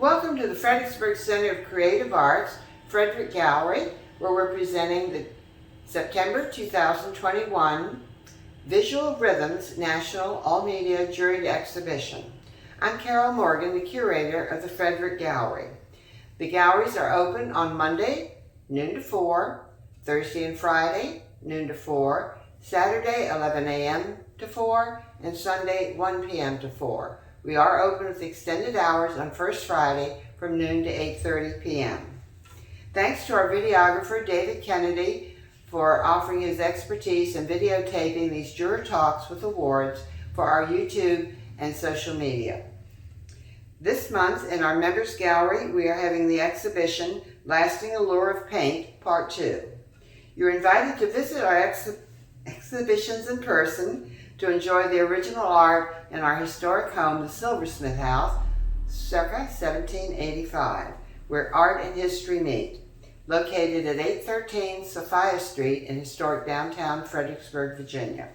Welcome to the Fredericksburg Center of Creative Arts, Frederick Gallery, where we're presenting the September 2021 Visual Rhythms National All-Media Juried Exhibition. I'm Carol Morgan, the curator of the Frederick Gallery. The galleries are open on Monday, noon to 4, Thursday and Friday, noon to 4, Saturday, 11 a.m. to 4, and Sunday, 1 p.m. to 4. We are open with extended hours on First Friday from noon to 8:30 p.m. Thanks to our videographer, David Kennedy, for offering his expertise in videotaping these juror talks with awards for our YouTube and social media. This month in our members gallery, we are having the exhibition Lasting Allure of Paint, Part 2. You're invited to visit our exhibitions in person to enjoy the original art in our historic home, the Silversmith House, circa 1785, where art and history meet. Located at 813 Sophia Street in historic downtown Fredericksburg, Virginia.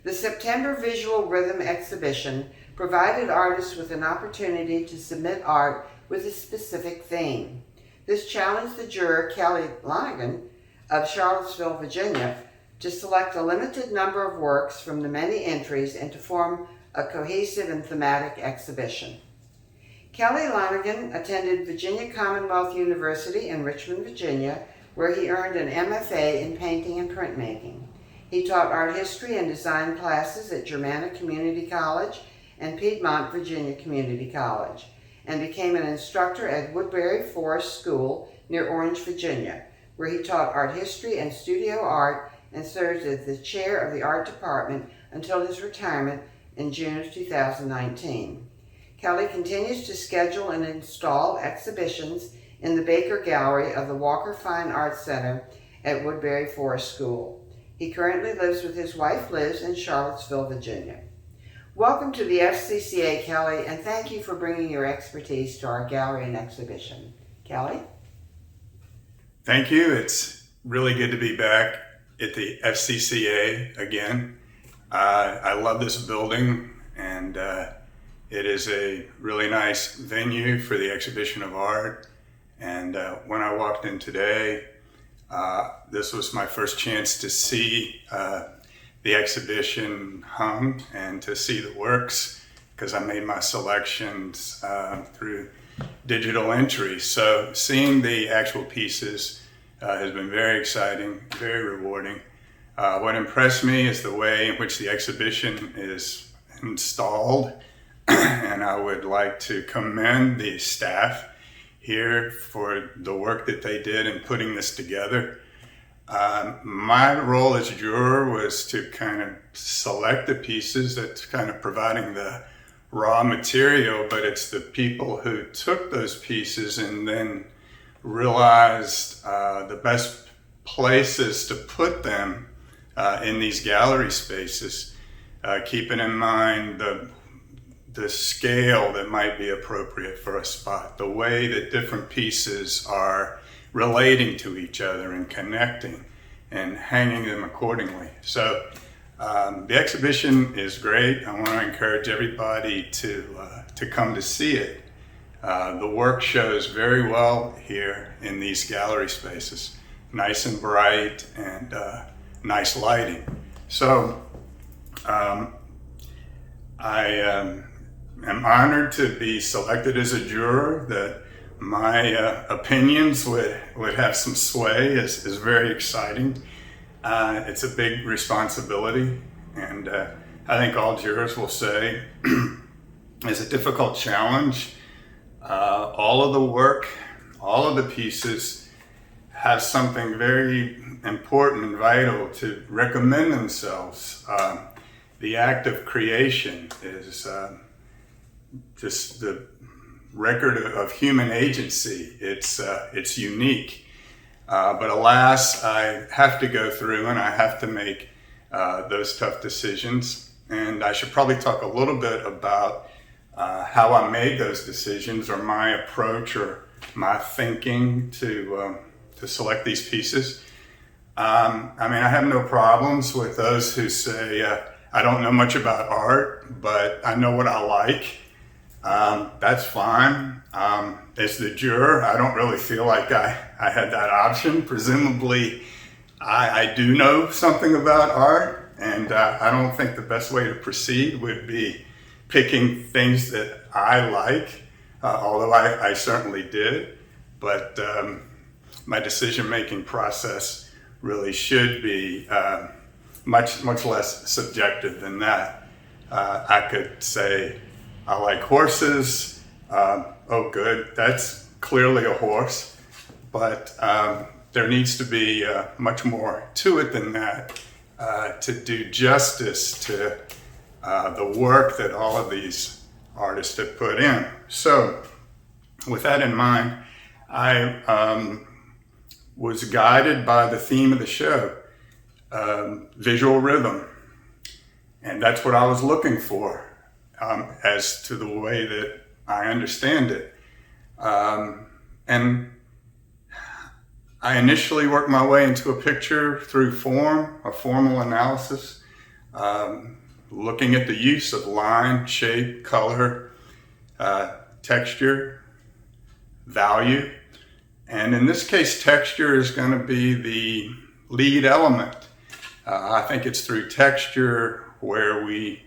The September Visual Rhythm exhibition provided artists with an opportunity to submit art with a specific theme. This challenged the juror, Lonergan of Charlottesville, Virginia, to select a limited number of works from the many entries and to form a cohesive and thematic exhibition. Lonergan attended Virginia Commonwealth University in Richmond, Virginia, where he earned an MFA in painting and printmaking. He taught art history and design classes at Germanna Community College and Piedmont, Virginia Community College, and became an instructor at Woodbury Forest School near Orange, Virginia, where he taught art history and studio art and served as the chair of the art department until his retirement in June of 2019. Kelly continues to schedule and install exhibitions in the Baker Gallery of the Walker Fine Arts Center at Woodbury Forest School. He currently lives with his wife Liz in Charlottesville, Virginia. Welcome to the FCCA, Kelly, and thank you for bringing your expertise to our gallery and exhibition. Kelly? Thank you. It's really good to be back at the FCCA again. I love this building, and it is a really nice venue for the exhibition of art. And when I walked in today, this was my first chance to see the exhibition hung and to see the works, because I made my selections through digital entry. So seeing the actual pieces has been very exciting, very rewarding. What impressed me is the way in which the exhibition is installed, and I would like to commend the staff here for the work that they did in putting this together. My role as a juror was to kind of select the pieces. That's kind of providing the raw material, but it's the people who took those pieces and then realized the best places to put them in these gallery spaces, keeping in mind the scale that might be appropriate for a spot, the way that different pieces are relating to each other and connecting and hanging them accordingly. So the exhibition is great. I want to encourage everybody to come to see it. The work shows very well here in these gallery spaces, nice and bright and nice lighting. So I am honored to be selected as a juror. That my opinions would have some sway is very exciting. It's a big responsibility, and I think all jurors will say it's a difficult challenge. All of the work, all of the pieces have something very important and vital to recommend themselves. The act of creation is just the record of human agency. It's unique, but alas, I have to go through and I have to make those tough decisions. And I should probably talk a little bit about how I made those decisions, or my approach, or my thinking to select these pieces. I have no problems with those who say I don't know much about art, but I know what I like. That's fine. As the juror, I don't really feel like I had that option. Presumably, I do know something about art, and I don't think the best way to proceed would be picking things that I like, although I certainly did. But my decision-making process really should be much less subjective than that. I could say, I like horses. Oh, good, that's clearly a horse. But there needs to be much more to it than that to do justice to the work that all of these artists have put in. So, with that in mind, I was guided by the theme of the show, visual rhythm. And that's what I was looking for as to the way that I understand it. And I initially worked my way into a picture through form, a formal analysis, looking at the use of line, shape, color, texture, value. And in this case, texture is going to be the lead element. I think it's through texture where we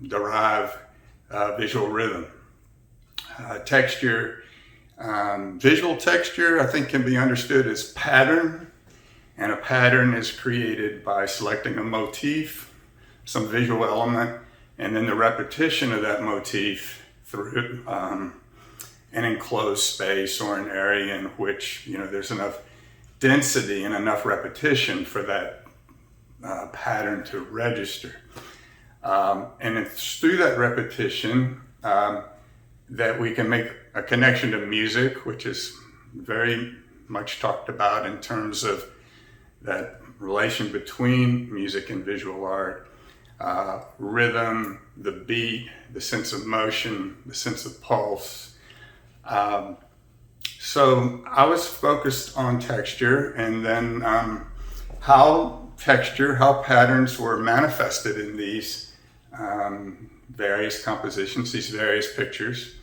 derive visual rhythm. Texture, visual texture, I think can be understood as pattern, and a pattern is created by selecting a motif, some visual element, and then the repetition of that motif through an enclosed space or an area in which there's enough density and enough repetition for that pattern to register. And it's through that repetition that we can make a connection to music, which is very much talked about in terms of that relation between music and visual art. Rhythm, the beat, the sense of motion, the sense of pulse. So I was focused on texture, and then how patterns were manifested in these various compositions, these various pictures,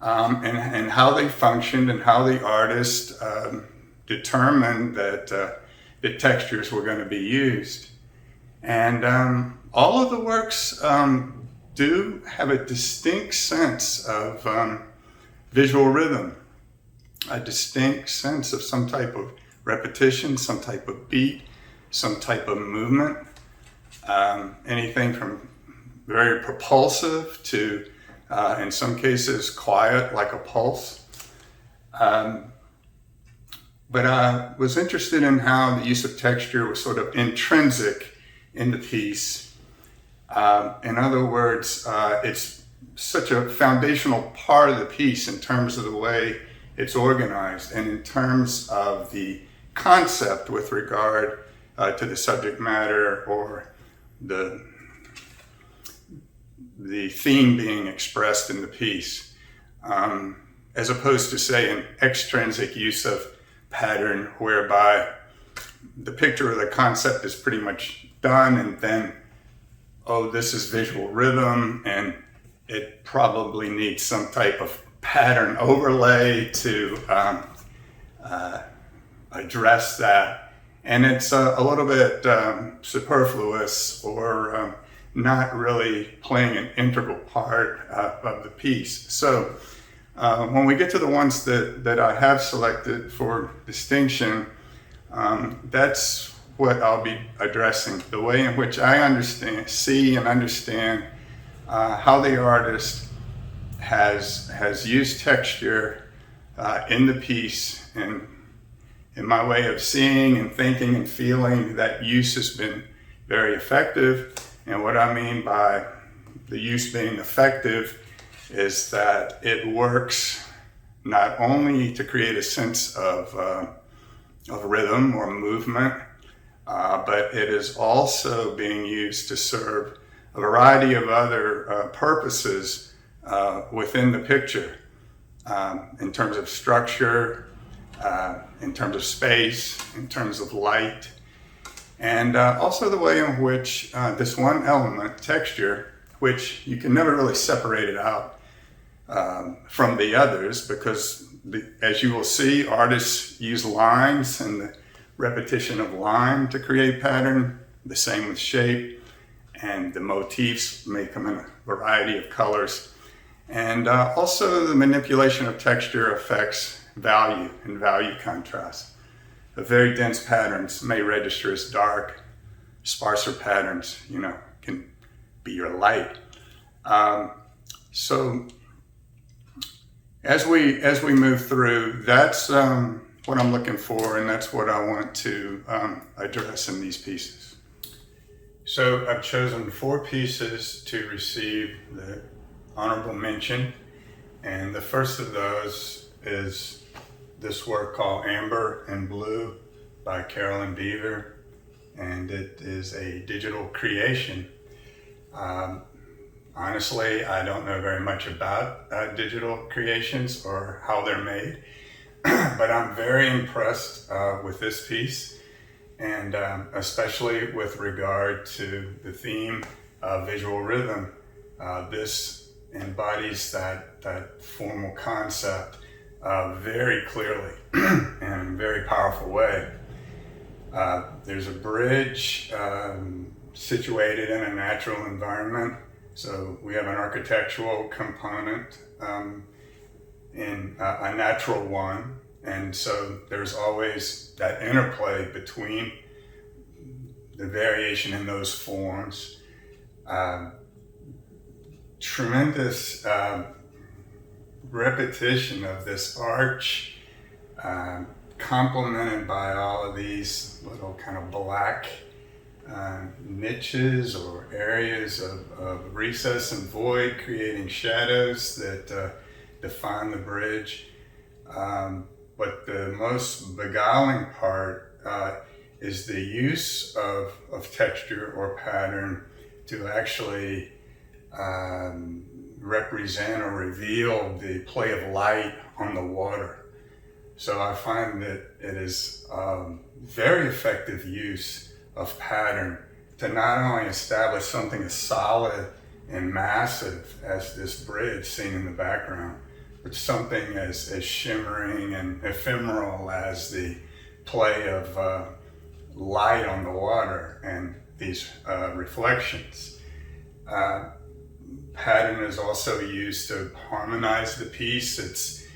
and how they functioned, and how the artist determined that the textures were going to be used. And all of the works do have a distinct sense of visual rhythm, a distinct sense of some type of repetition, some type of beat, some type of movement, anything from very propulsive to, in some cases, quiet, like a pulse. But I was interested in how the use of texture was sort of intrinsic in the piece. In other words, it's such a foundational part of the piece in terms of the way it's organized and in terms of the concept with regard to the subject matter or the theme being expressed in the piece, as opposed to, say, an extrinsic use of pattern whereby the picture or the concept is pretty much done, and then, oh, this is visual rhythm, and it probably needs some type of pattern overlay to address that. And it's a little bit superfluous or not really playing an integral part of the piece. So when we get to the ones that I have selected for distinction, that's what I'll be addressing, the way in which I see and understand how the artist has used texture in the piece, and in my way of seeing and thinking and feeling, that use has been very effective. And what I mean by the use being effective is that it works not only to create a sense of rhythm or movement, but it is also being used to serve a variety of other purposes within the picture, in terms of structure, in terms of space, in terms of light, and also the way in which this one element, texture, which you can never really separate it out from the others, because as you will see, artists use lines and the repetition of line to create pattern, the same with shape, and the motifs may come in a variety of colors. And also the manipulation of texture affects value and value contrast. The very dense patterns may register as dark. Sparser patterns, can be your light. So as we move through, that's what I'm looking for, and that's what I want to address in these pieces. So I've chosen 4 pieces to receive the honorable mention, and the first of those is this work called Amber and Blue by Carolyn Beever, and it is a digital creation. Honestly, I don't know very much about digital creations or how they're made, but I'm very impressed with this piece, and especially with regard to the theme of visual rhythm. This embodies that formal concept very clearly and in a very powerful way. There's a bridge situated in a natural environment. So we have an architectural component in a natural one. And so there's always that interplay between the variation in those forms. Tremendous repetition of this arch, complemented by all of these little kind of black niches or areas of recess and void, creating shadows that define the bridge. But the most beguiling part is the use of texture or pattern to actually represent or reveal the play of light on the water. So I find that it is very effective use of pattern to not only establish something as solid and massive as this bridge seen in the background, but something as shimmering and ephemeral as the play of light on the water and these reflections. Pattern is also used to harmonize the piece. It's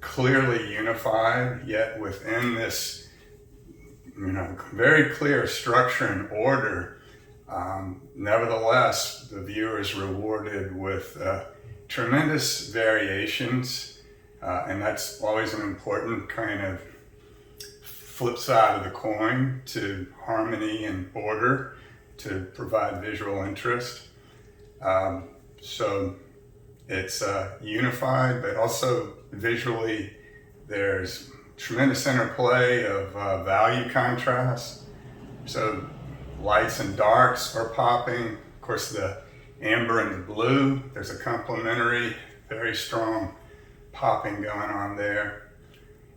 clearly unified, yet within this very clear structure and order. Nevertheless, the viewer is rewarded with tremendous variations, and that's always an important kind of flip side of the coin to harmony and order to provide visual interest. So it's unified, but also visually there's tremendous interplay of value contrast. So lights and darks are popping. Of course, the amber and the blue, there's a complementary, very strong popping going on there.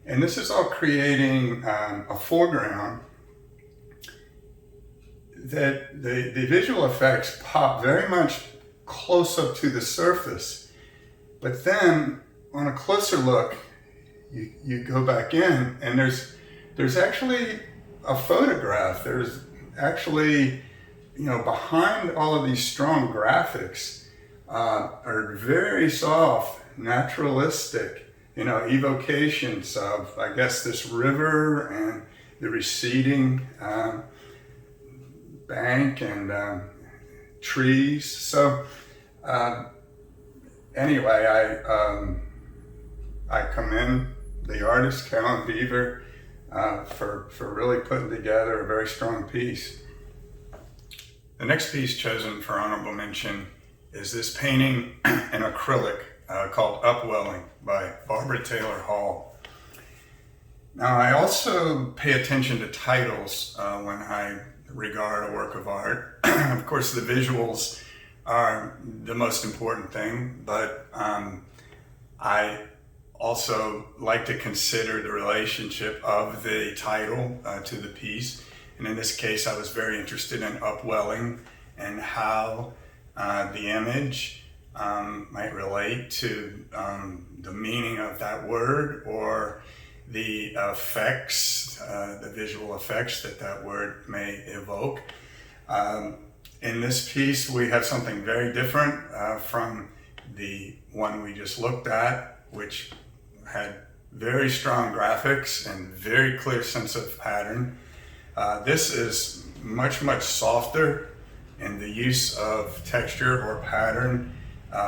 And this is all creating a foreground that the visual effects pop very much close up to the surface. But then on a closer look, you go back in and there's actually a photograph. There's actually, behind all of these strong graphics are very soft, naturalistic, evocations of, I guess, this river and the receding bank and trees. So anyway, I commend the artist, Carolyn Beever, for really putting together a very strong piece. The next piece chosen for honorable mention is this painting in acrylic called Upwelling by Barbara Taylor Hall. Now, I also pay attention to titles when I regard a work of art. Of course, the visuals are the most important thing, but I also like to consider the relationship of the title to the piece. And in this case, I was very interested in Upwelling and how The image might relate to the meaning of that word or the effects, the visual effects that word may evoke. In this piece, we have something very different from the one we just looked at, which had very strong graphics and very clear sense of pattern. This is much, much softer, and the use of texture or pattern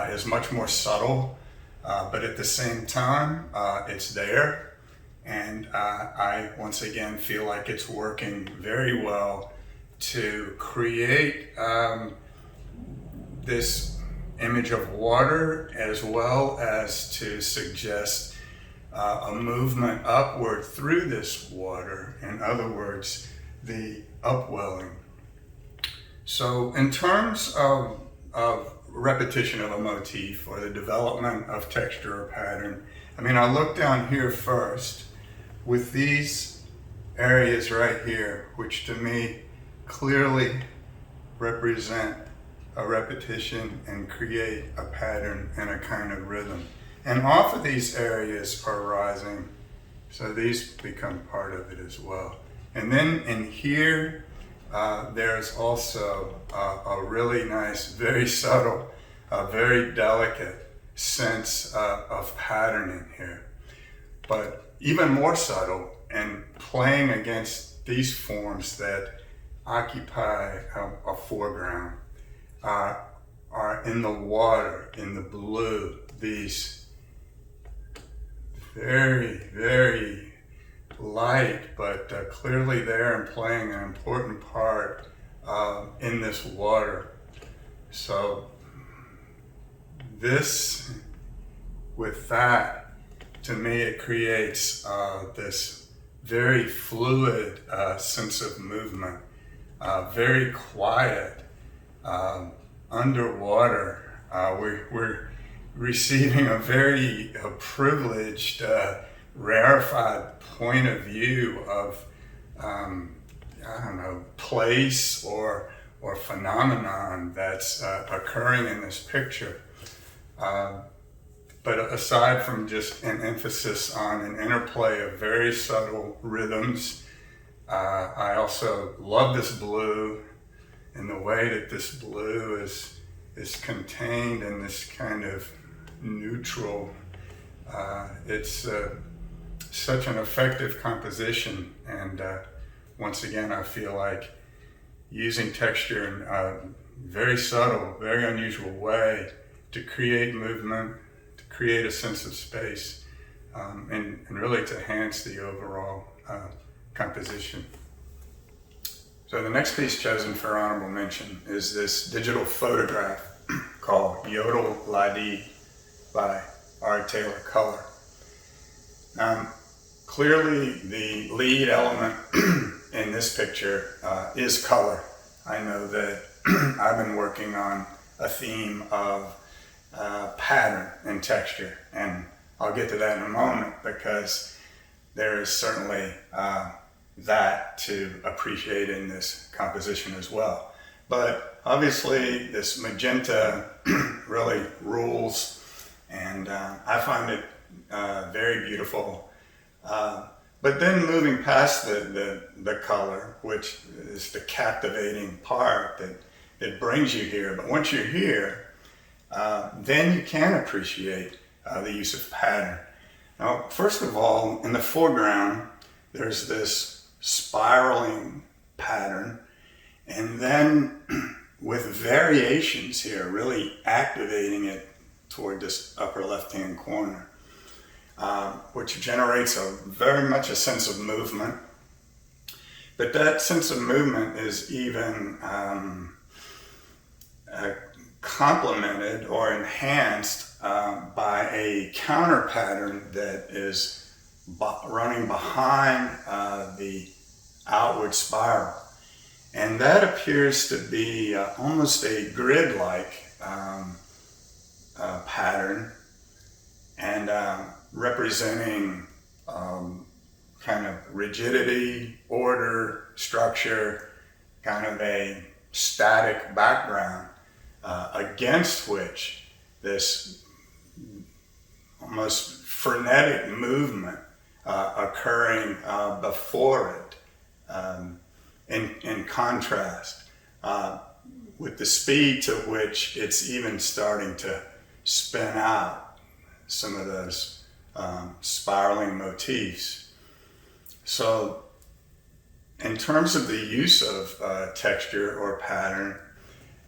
is much more subtle, but at the same time, it's there. And I, once again, feel like it's working very well to create this image of water, as well as to suggest a movement upward through this water. In other words, the upwelling. So in terms of repetition of a motif or the development of texture or pattern, I mean, I look down here first with these areas right here, which to me clearly represent a repetition and create a pattern and a kind of rhythm. And off of these areas are rising, so these become part of it as well. And then in here, there's also a really nice, very subtle, very delicate sense of patterning here. But even more subtle, and playing against these forms that occupy a foreground, are in the water, in the blue, these very, very light, but clearly there and playing an important part in this water. So this, with that, to me it creates this very fluid sense of movement, very quiet, underwater. We're receiving a very privileged, rarefied point of view of, place or phenomenon that's occurring in this picture. But aside from just an emphasis on an interplay of very subtle rhythms, I also love this blue and the way that this blue is contained in this kind of neutral. It's such an effective composition, and once again I feel like using texture in a very subtle, very unusual way to create movement, to create a sense of space, and really to enhance the overall composition. So the next piece chosen for honorable mention is this digital photograph called Yodel Ladee by Taylor Cullar. Clearly the lead element in this picture is color. I know that I've been working on a theme of pattern and texture, and I'll get to that in a moment because there is certainly that to appreciate in this composition as well. But obviously this magenta really rules, and I find it very beautiful. But then moving past the color, which is the captivating part that brings you here, but once you're here, then you can appreciate the use of pattern. Now, first of all, in the foreground, there's this spiraling pattern, and then with variations here, really activating it toward this upper left-hand corner, which generates very much a sense of movement. But that sense of movement is even complemented or enhanced by a counter pattern that is running behind the outward spiral. And that appears to be almost a grid-like pattern, and representing kind of rigidity, order, structure, kind of a static background. against which this almost frenetic movement occurring before it, in contrast with the speed to which it's even starting to spin out some of those spiraling motifs. So in terms of the use of texture or pattern,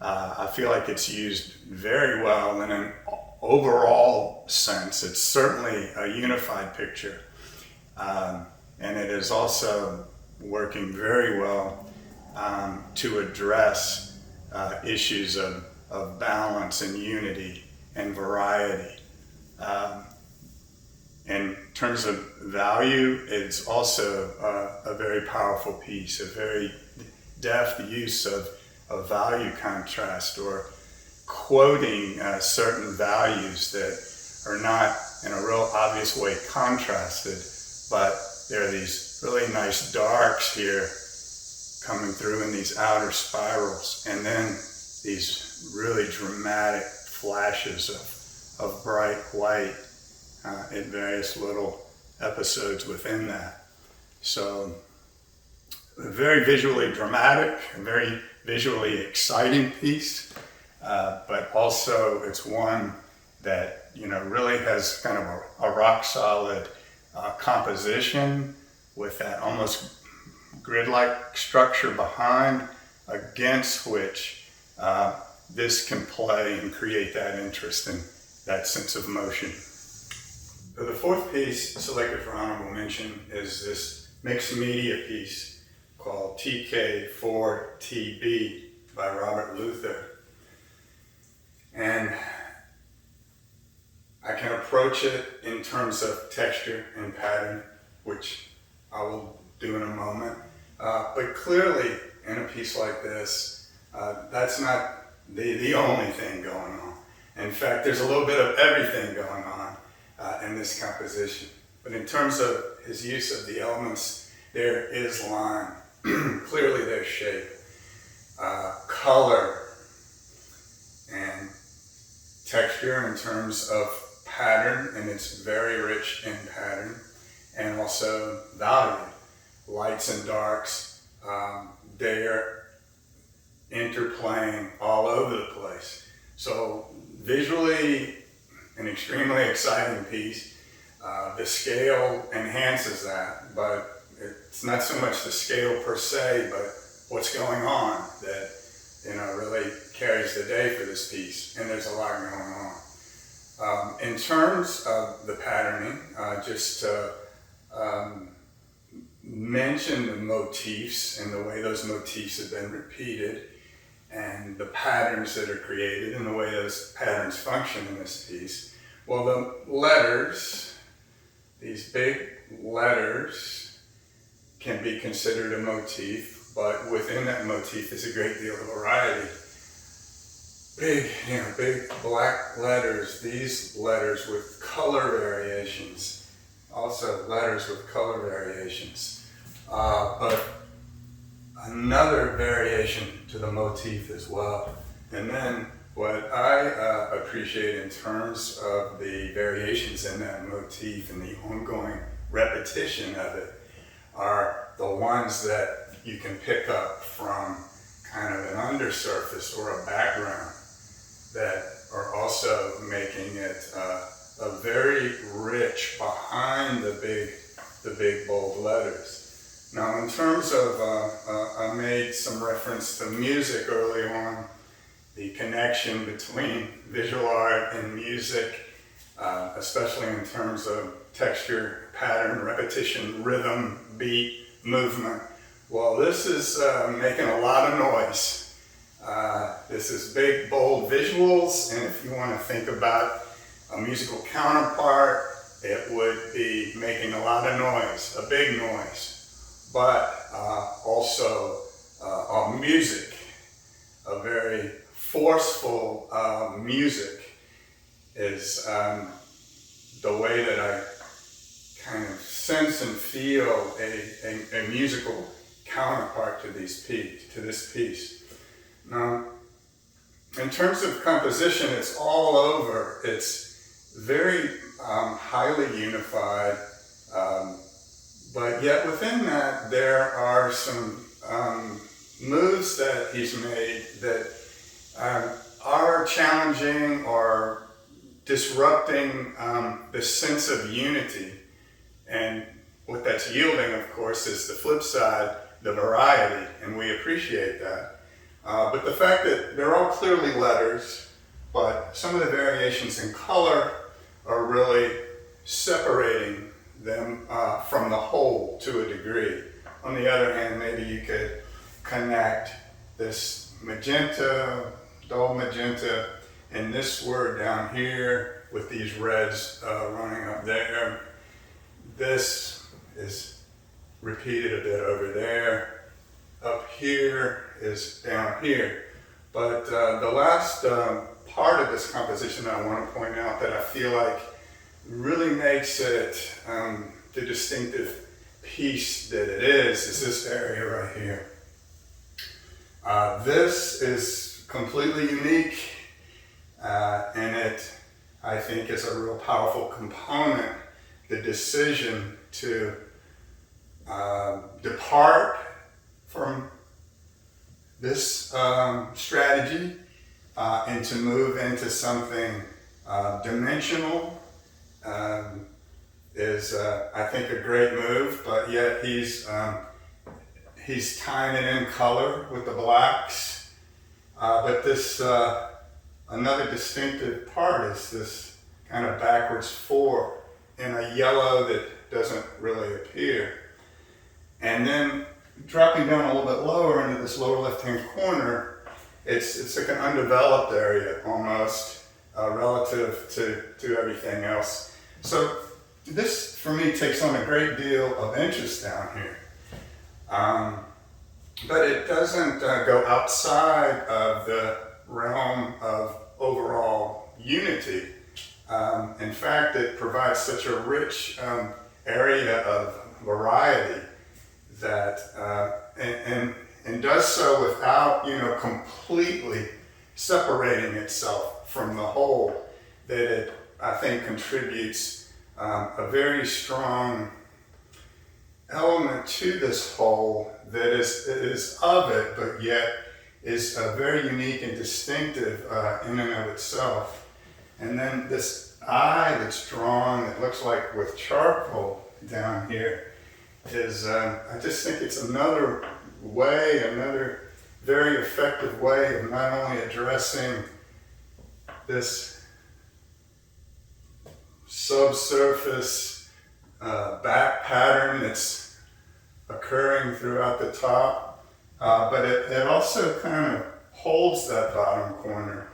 I feel like it's used very well in an overall sense. It's certainly a unified picture. And it is also working very well to address issues of balance and unity and variety. In terms of value, it's also a very powerful piece, a very deft use of value contrast, or quoting certain values that are not in a real obvious way contrasted, but there are these really nice darks here coming through in these outer spirals, and then these really dramatic flashes of bright white in various little episodes within that. So a very visually dramatic, a very visually exciting piece, but also it's one that, you know, really has kind of a rock solid composition with that almost grid-like structure behind, against which this can play and create that interest and that sense of motion. So the fourth piece selected for honorable mention is this mixed media piece called TK4TB by Robert Luther. And I can approach it in terms of texture and pattern, which I will do in a moment. But clearly, in a piece like this, that's not the only thing going on. In fact, there's a little bit of everything going on in this composition. But in terms of his use of the elements, there is line, clearly there's shape, color, and texture in terms of pattern, and it's very rich in pattern, and also value, lights and darks, they're interplaying all over the place. So visually, an extremely exciting piece. The scale enhances that, but it's not so much the scale per se, but what's going on that, you know, really carries the day for this piece, and there's a lot going on. In terms of the patterning, just to mention the motifs and the way those motifs have been repeated, and the patterns that are created and the way those patterns function in this piece. Well, the letters, these big letters, can be considered a motif, but within that motif is a great deal of variety. Big black letters, these letters with color variations, also letters with color variations, but another variation to the motif as well. And then what I appreciate in terms of the variations in that motif and the ongoing repetition of it are the ones that you can pick up from kind of an undersurface or a background that are also making it a very rich behind the big bold letters. Now, in terms of, I made some reference to music early on, the connection between visual art and music, especially in terms of texture, pattern, repetition, rhythm, beat, movement. Well, this is making a lot of noise. This is big, bold visuals, and if you want to think about a musical counterpart, it would be making a lot of noise, a big noise, but also music, a very forceful music is the way that I kind of sense and feel a musical counterpart to this piece. Now, in terms of composition, it's all over. It's very highly unified, but yet within that there are some moves that he's made that are challenging or disrupting the sense of unity. And what that's yielding, of course, is the flip side, the variety, and we appreciate that. But the fact that they're all clearly letters, but some of the variations in color are really separating them from the whole to a degree. On the other hand, maybe you could connect this magenta, dull magenta, and this word down here with these reds running up there. This is repeated a bit over there. Up here is down here. But the last part of this composition that I want to point out that I feel like really makes it the distinctive piece that it is this area right here. This is completely unique, and it, I think, is a real powerful component. The decision to depart from this strategy and to move into something dimensional is, I think, a great move, but yet he's tying it in color with the blacks. But this, another distinctive part is this kind of backwards 4 in a yellow that doesn't really appear. And then dropping down a little bit lower into this lower left-hand corner, it's like an undeveloped area almost relative to everything else. So this, for me, takes on a great deal of interest down here. But it doesn't go outside of the realm of overall unity. In fact, it provides such a rich area of variety that, and does so without, completely separating itself from the whole, that it, I think, contributes a very strong element to this whole that is of it, but yet is very unique and distinctive in and of itself. And then this eye that's drawn, that looks like with charcoal down here, is, I just think it's another very effective way of not only addressing this subsurface back pattern that's occurring throughout the top, but it also kind of holds that bottom corner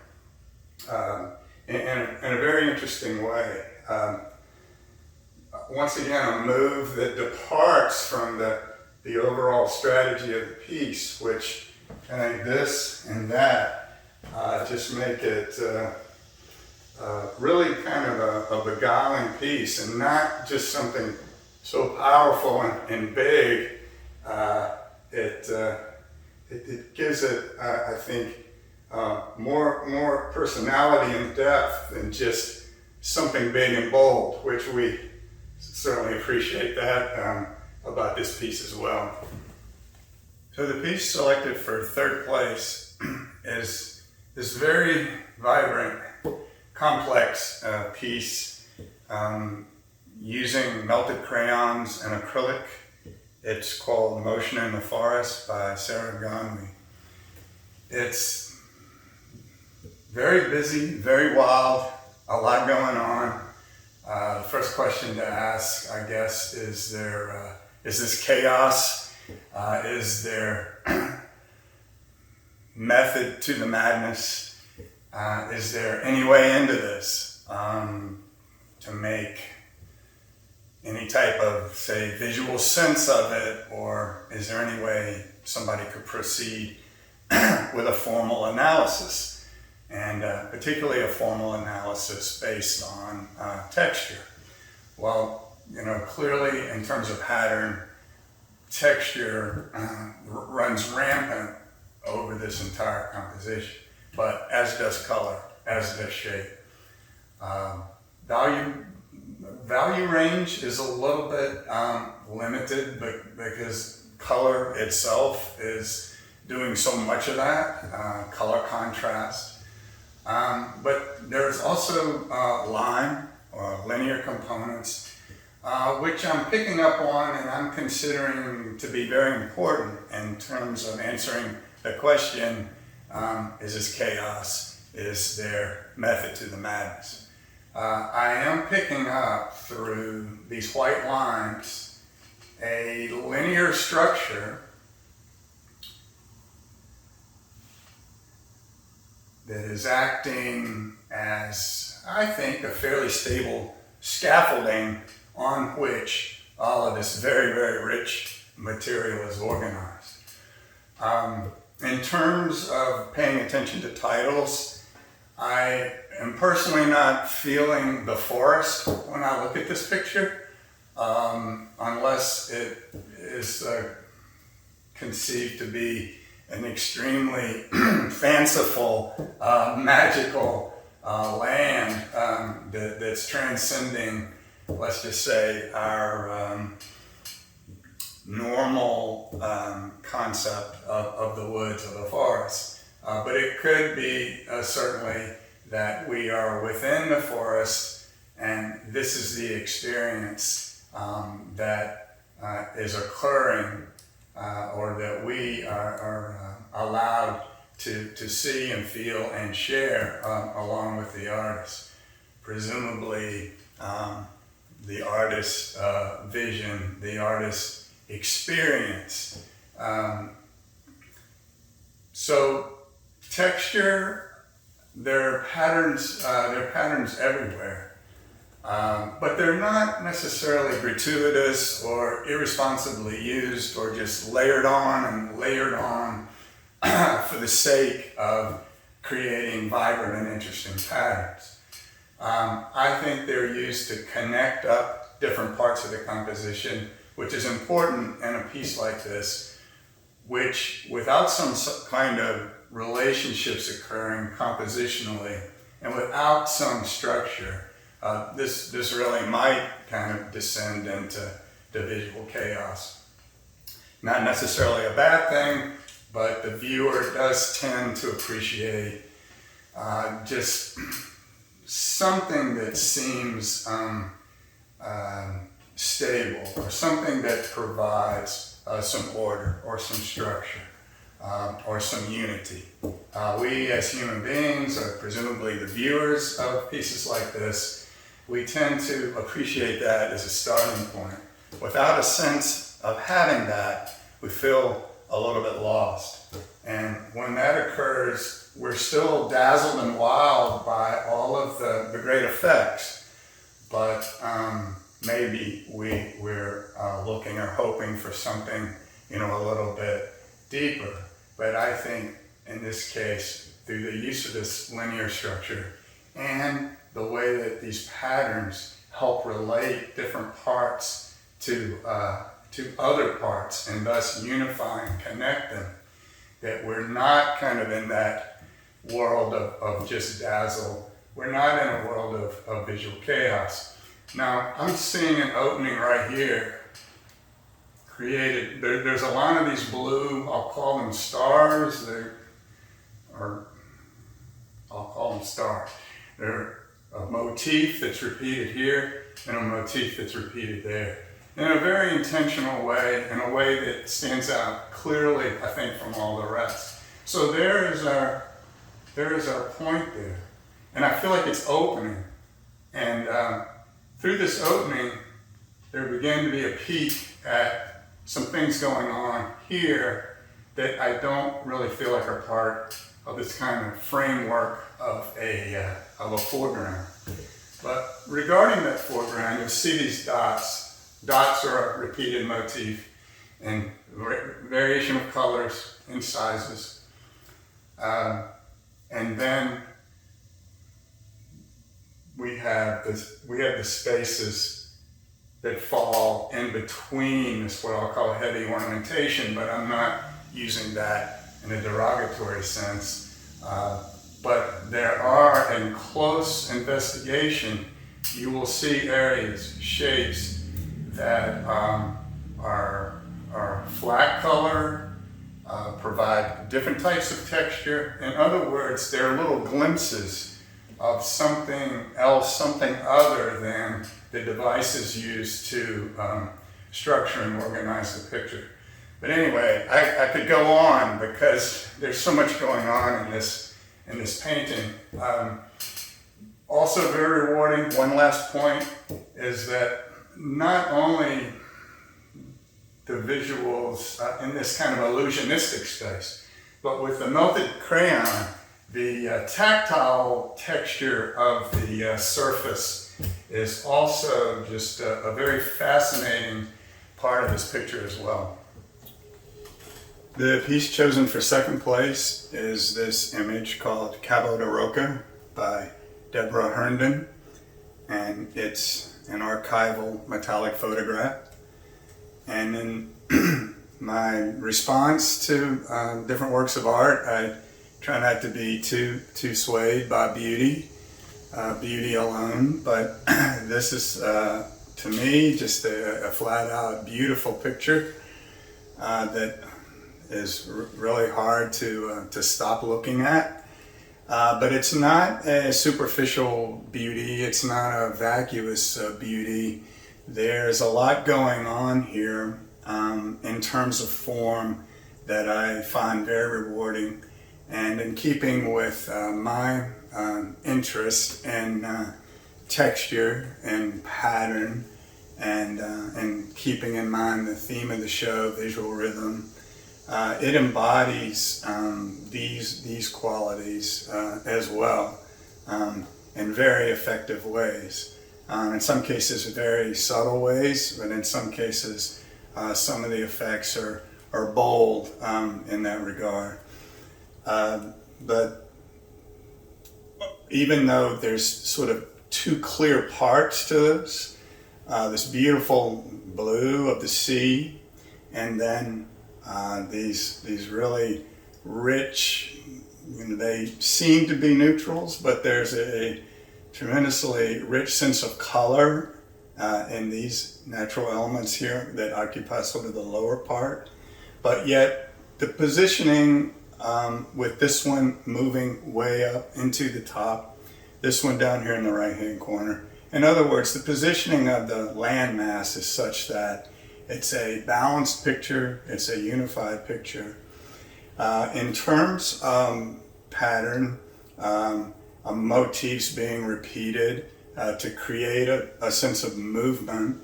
in a very interesting way. Once again, a move that departs from the overall strategy of the piece, which I think this and that just make it really kind of a beguiling piece, and not just something so powerful and big. It gives it, I think, more personality and depth than just something big and bold, which we certainly appreciate that about this piece as well. So the piece selected for third place is this very vibrant, complex piece using melted crayons and acrylic. It's called Motion in the Forest by Sara Gondwe. It's very busy, very wild, a lot going on. The first question to ask, I guess, is this chaos? Is there method to the madness? Is there any way into this to make any type of, say, visual sense of it, or is there any way somebody could proceed with a formal analysis, and particularly a formal analysis based on texture? Well, clearly in terms of pattern, texture runs rampant over this entire composition. but as does color, as does shape. Value range is a little bit limited, but because color itself is doing so much of that, color contrast. But there's also line or linear components, which I'm picking up on and I'm considering to be very important in terms of answering the question, is this chaos? Is there method to the madness? I am picking up through these white lines a linear structure that is acting as, I think, a fairly stable scaffolding on which all of this very, very rich material is organized. In terms of paying attention to titles, I am personally not feeling the forest when I look at this picture, unless it is conceived to be an extremely fanciful, magical land that's transcending, let's just say, our normal concept of the woods or the forest. But it could be certainly that we are within the forest and this is the experience that is occurring or that we are allowed to see and feel and share along with the artist. Presumably the artist's vision, the artist's experience. So texture, there are patterns everywhere, but they're not necessarily gratuitous or irresponsibly used or just layered on for the sake of creating vibrant and interesting patterns. I think they're used to connect up different parts of the composition, which is important in a piece like this, which without some kind of relationships occurring compositionally and without some structure, this really might kind of descend into visual chaos. Not necessarily a bad thing, but the viewer does tend to appreciate just something that seems stable, or something that provides some order or some structure or some unity. We as human beings, or presumably the viewers of pieces like this, we tend to appreciate that as a starting point. Without a sense of having that, we feel a little bit lost. And when that occurs, we're still dazzled and wowed by all of the great effects, but maybe we're looking or hoping for something, a little bit deeper. But I think in this case, through the use of this linear structure and the way that these patterns help relate different parts to other parts and thus unify and connect them, that we're not kind of in that world of just dazzle. We're not in a world of visual chaos. Now, I'm seeing an opening right here created. There's a line of these blue, I'll call them stars. I'll call them stars. They're a motif that's repeated here and a motif that's repeated there, in a very intentional way, in a way that stands out clearly, I think, from all the rest. So there is our point there. And I feel like it's opening. And through this opening, there began to be a peek at some things going on here that I don't really feel like are part of this kind of framework of a foreground. But regarding that foreground, you'll see these dots. Dots are a repeated motif and variation of colors and sizes. And then we have the spaces that fall in between this, what I'll call heavy ornamentation, but I'm not using that in a derogatory sense. but there are, in close investigation, you will see areas, shapes that are flat color, provide different types of texture. In other words, they're little glimpses of something else, something other than the devices used to structure and organize the picture. But anyway, I could go on because there's so much going on in this painting. Also very rewarding, one last point, is that not only the visuals in this kind of illusionistic space, but with the melted crayon, the tactile texture of the surface is also just a very fascinating part of this picture as well. The piece chosen for second place is this image called Cabo da Roca by Deborah Herndon, and it's an archival metallic photograph. And in my response to different works of art, I try not to be too swayed by beauty alone, but this is to me just a flat out beautiful picture that is really hard to stop looking at. But it's not a superficial beauty, it's not a vacuous beauty. There's a lot going on here in terms of form that I find very rewarding, and in keeping with my interest in texture and pattern, and keeping in mind the theme of the show, visual rhythm. It embodies these qualities as well in very effective ways. In some cases, very subtle ways, but in some cases, some of the effects are bold in that regard. But even though there's sort of two clear parts to this beautiful blue of the sea, and then these really rich, they seem to be neutrals, but there's a tremendously rich sense of color in these natural elements here that occupy sort of the lower part. But yet the positioning with this one moving way up into the top, this one down here in the right hand corner. In other words, the positioning of the landmass is such that it's a balanced picture, it's a unified picture. In terms of pattern, motifs being repeated to create a sense of movement,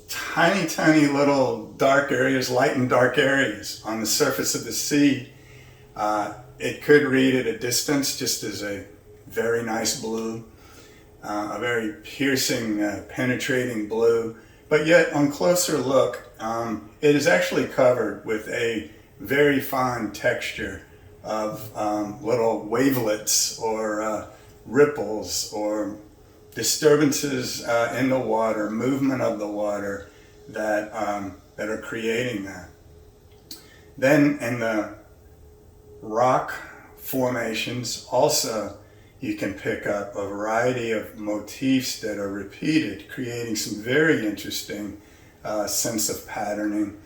tiny little dark areas, light and dark areas on the surface of the sea. It could read at a distance just as a very nice blue, a very piercing, penetrating blue. But yet, on closer look, it is actually covered with a very fine texture of little wavelets or ripples or disturbances in the water, movement of the water that are creating that. Then in the rock formations, also you can pick up a variety of motifs that are repeated, creating some very interesting sense of patterning,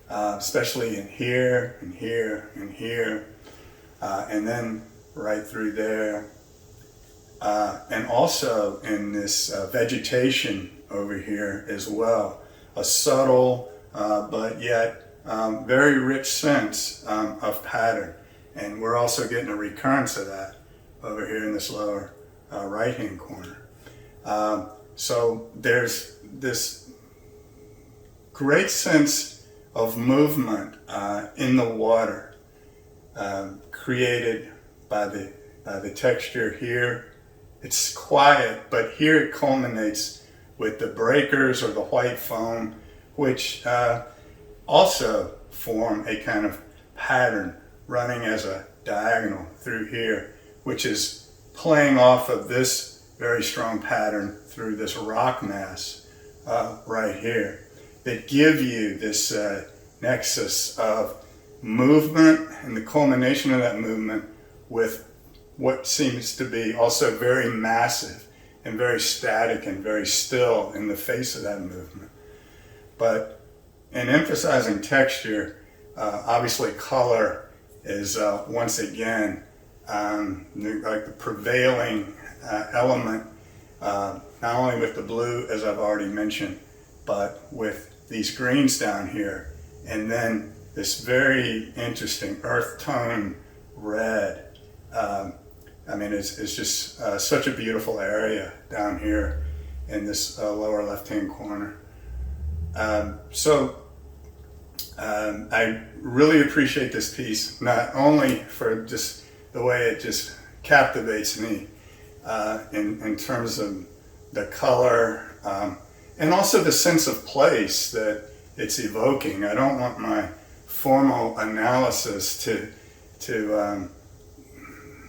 especially in here, and here, and here, and then right through there. And also in this vegetation over here as well, a subtle but yet very rich sense of pattern. And we're also getting a recurrence of that over here in this lower right-hand corner. So there's this great sense of movement in the water created by the texture here. It's quiet, but here it culminates with the breakers or the white foam, which also form a kind of pattern running as a diagonal through here, which is playing off of this very strong pattern through this rock mass right here, that give you this nexus of movement and the culmination of that movement with what seems to be also very massive and very static and very still in the face of that movement. But in emphasizing texture, obviously color is once again like the prevailing element, not only with the blue, as I've already mentioned, but with these greens down here, and then this very interesting earth tone red. I mean, it's just such a beautiful area down here in this lower left-hand corner. I really appreciate this piece, not only for just the way it just captivates me in terms of the color and also the sense of place that it's evoking. I don't want my formal analysis to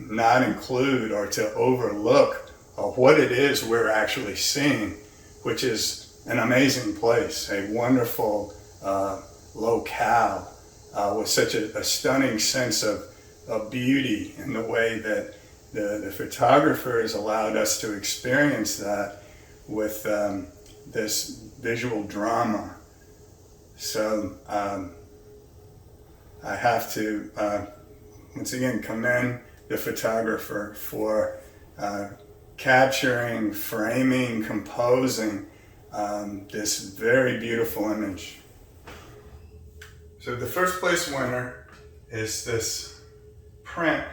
not include or to overlook what it is we're actually seeing, which is an amazing place, a wonderful locale with such a stunning sense of beauty in the way that the photographer has allowed us to experience that with this visual drama. So I have to once again commend the photographer for capturing, framing, composing this very beautiful image. So the first place winner is this print,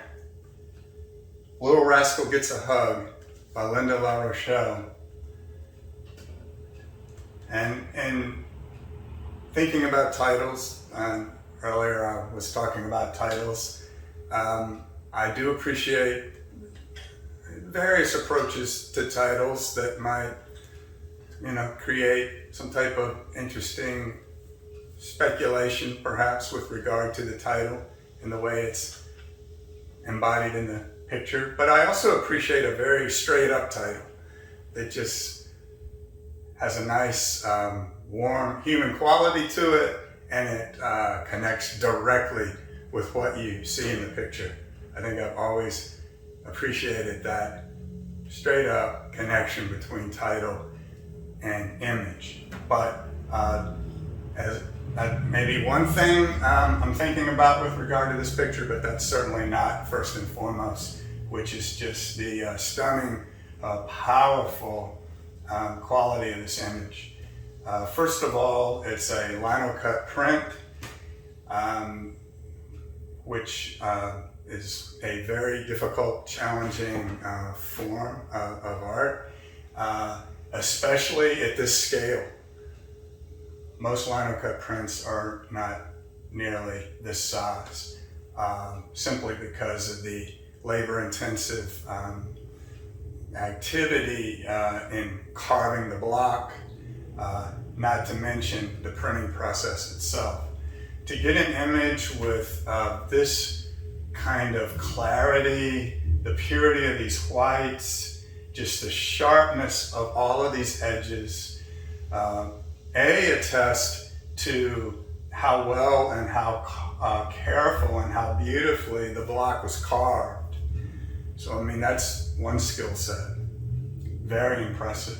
Little Rascal Gets a Hug by Larochelle. And thinking about titles, earlier I was talking about titles, I do appreciate various approaches to titles that might, create some type of interesting speculation perhaps with regard to the title and the way it's embodied in the picture. But I also appreciate a very straight up title that just has a nice warm human quality to it, and it connects directly with what you see in the picture. I think I've always appreciated that straight up connection between title and image. But as maybe one thing I'm thinking about with regard to this picture, but that's certainly not first and foremost, which is just the stunning, powerful quality of this image. First of all, it's a linocut print, which is a very difficult, challenging form of art, especially at this scale. Most linocut prints are not nearly this size, simply because of the labor-intensive activity in carving the block, not to mention the printing process itself. To get an image with this kind of clarity, the purity of these whites, just the sharpness of all of these edges, attest to how well and how careful and how beautifully the block was carved. So, I mean, that's one skill set. Very impressive.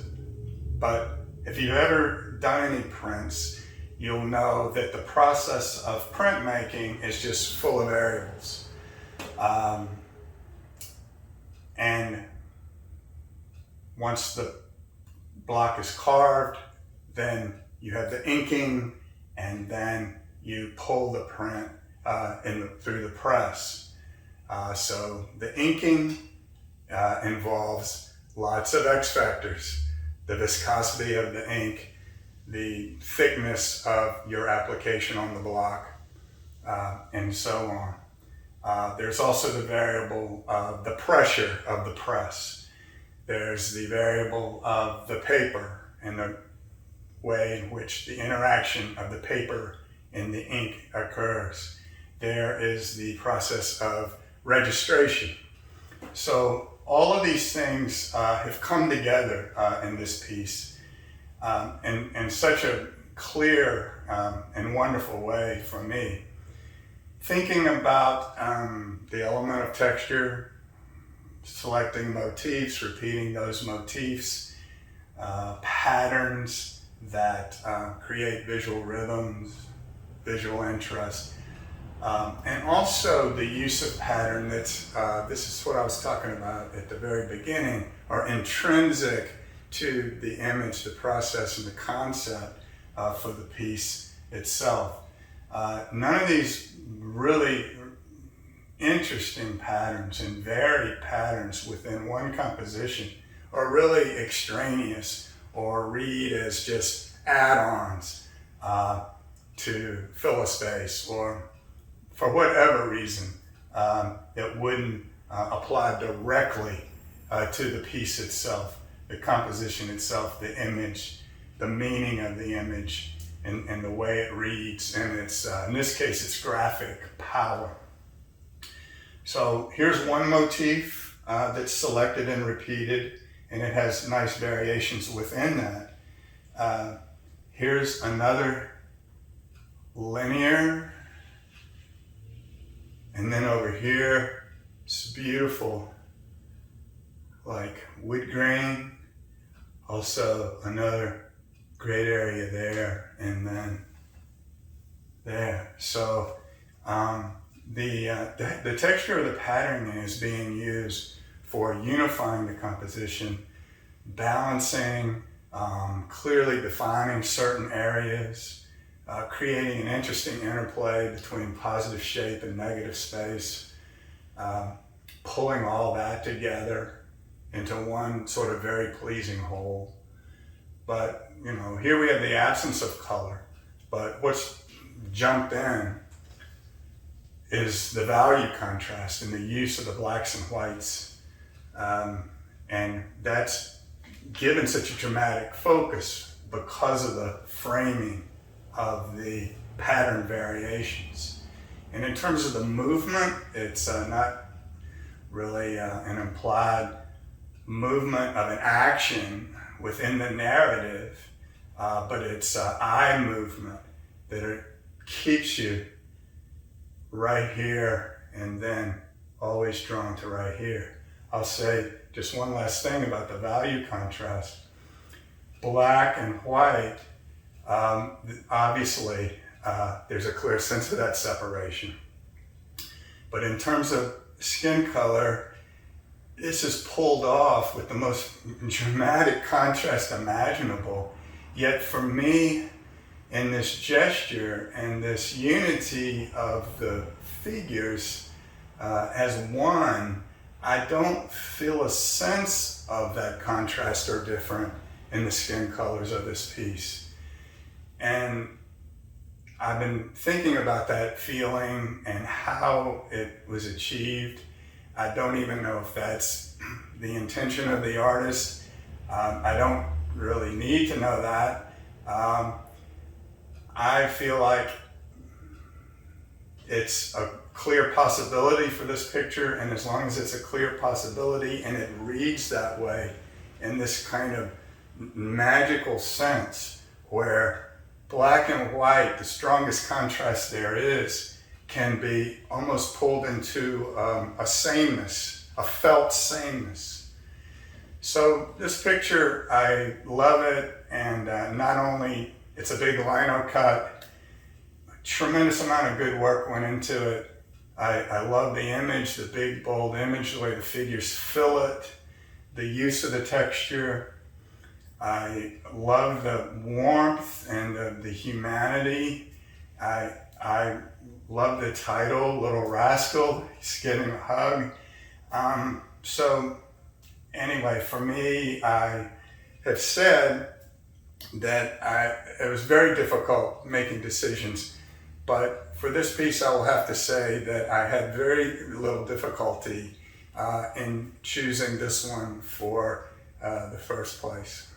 But if you've ever done any prints, you'll know that the process of printmaking is just full of variables. And once the block is carved, then you have the inking, and then you pull the print through the press. So the inking involves lots of X factors: the viscosity of the ink, the thickness of your application on the block, and so on. There's also the variable of the pressure of the press. There's the variable of the paper and the way in which the interaction of the paper and the ink occurs. There is the process of registration. So all of these things have come together in this piece in such a clear and wonderful way for me. thinking about the element of texture, selecting motifs, repeating those motifs, patterns that create visual rhythms, visual interest, and also the use of pattern that's, this is what I was talking about at the very beginning, are intrinsic to the image, the process, and the concept for the piece itself. None of these really interesting patterns and varied patterns within one composition are really extraneous or read as just add-ons to fill a space, or for whatever reason it wouldn't apply directly to the piece itself, the composition itself, the image, the meaning of the image, and the way it reads, and its, in this case, its graphic power. So here's one motif that's selected and repeated, and it has nice variations within that. Here's another linear, and then over here, it's beautiful, like wood grain. Also another great area there, and then there. So the texture of the patterning is being used for unifying the composition, balancing, clearly defining certain areas, creating an interesting interplay between positive shape and negative space, pulling all that together into one sort of very pleasing whole. But, you know, here we have the absence of color, but what's jumped in is the value contrast and the use of the blacks and whites. And that's given such a dramatic focus because of the framing of the pattern variations. And in terms of the movement, it's not really an implied movement of an action within the narrative, but it's eye movement that keeps you right here and then always drawn to right here. I'll say just one last thing about the value contrast. Black and white, obviously there's a clear sense of that separation. But in terms of skin color, this is pulled off with the most dramatic contrast imaginable. Yet for me, in this gesture and this unity of the figures as one, I don't feel a sense of that contrast or different in the skin colors of this piece. And I've been thinking about that feeling and how it was achieved. I don't even know if that's the intention of the artist. I don't really need to know that. I feel like it's a clear possibility for this picture, and as long as it's a clear possibility and it reads that way in this kind of magical sense where black and white, the strongest contrast there is, can be almost pulled into a sameness, a felt sameness. So this picture, I love it, and not only it's a big linocut, a tremendous amount of good work went into it. I love the image, the big bold image, the way the figures fill it, the use of the texture. I love the warmth and the humanity. I love the title, Little Rascal. He's getting a hug. So anyway, for me, I have said that it was very difficult making decisions, but for this piece, I will have to say that I had very little difficulty in choosing this one for the first place.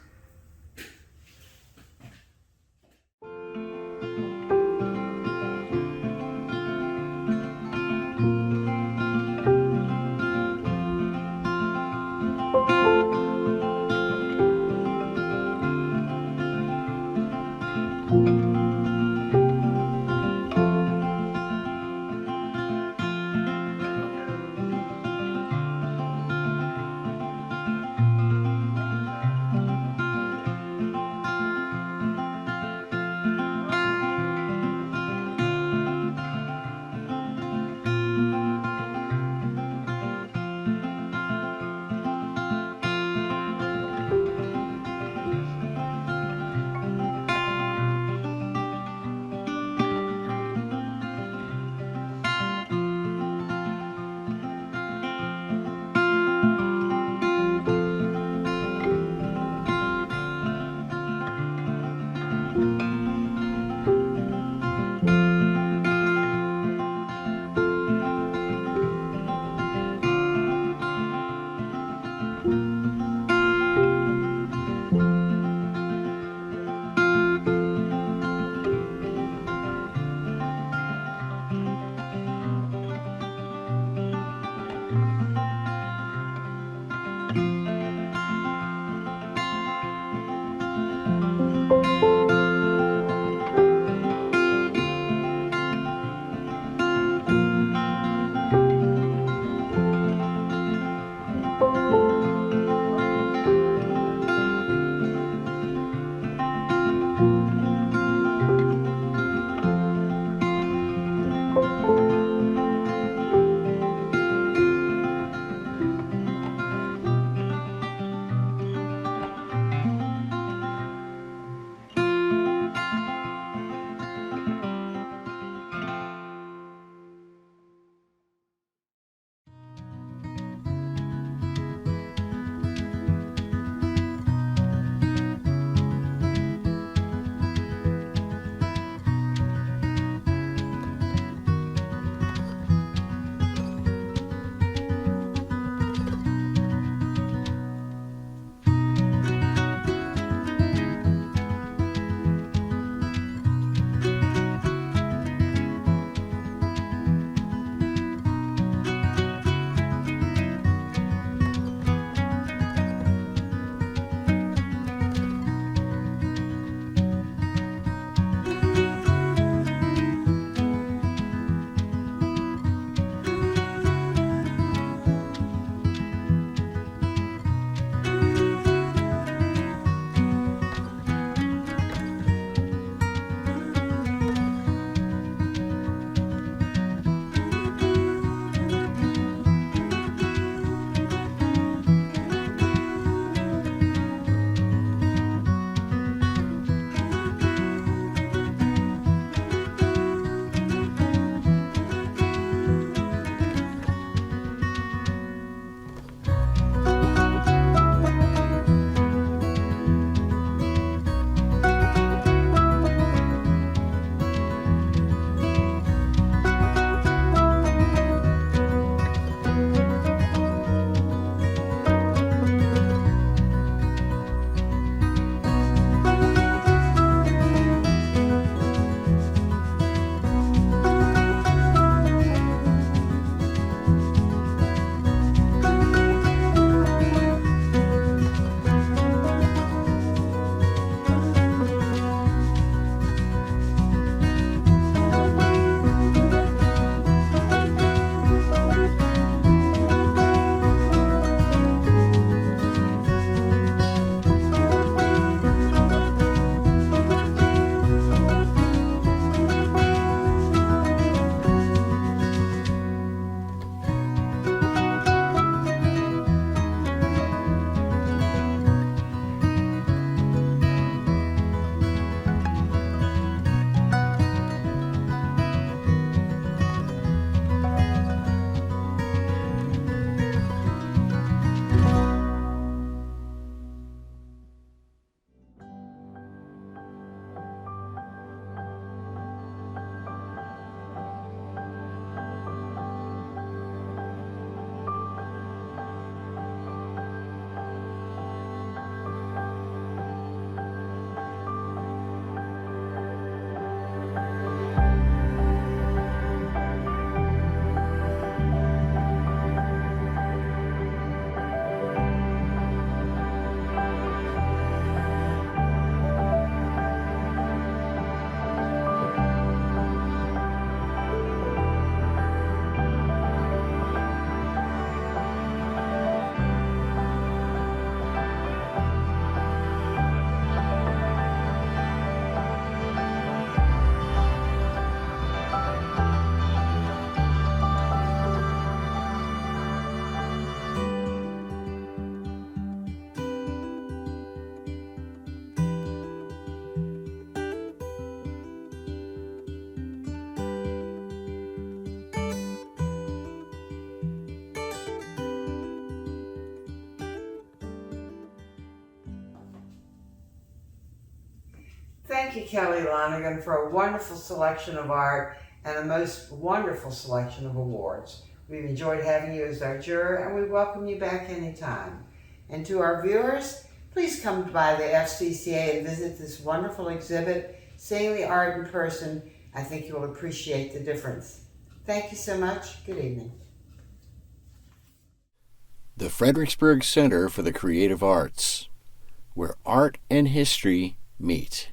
Thank you, Kelly Lonergan, for a wonderful selection of art and a most wonderful selection of awards. We've enjoyed having you as our juror, and we welcome you back anytime. And to our viewers, please come by the FCCA and visit this wonderful exhibit. Seeing the art in person, I think you will appreciate the difference. Thank you so much. Good evening. The Fredericksburg Center for the Creative Arts, where art and history meet.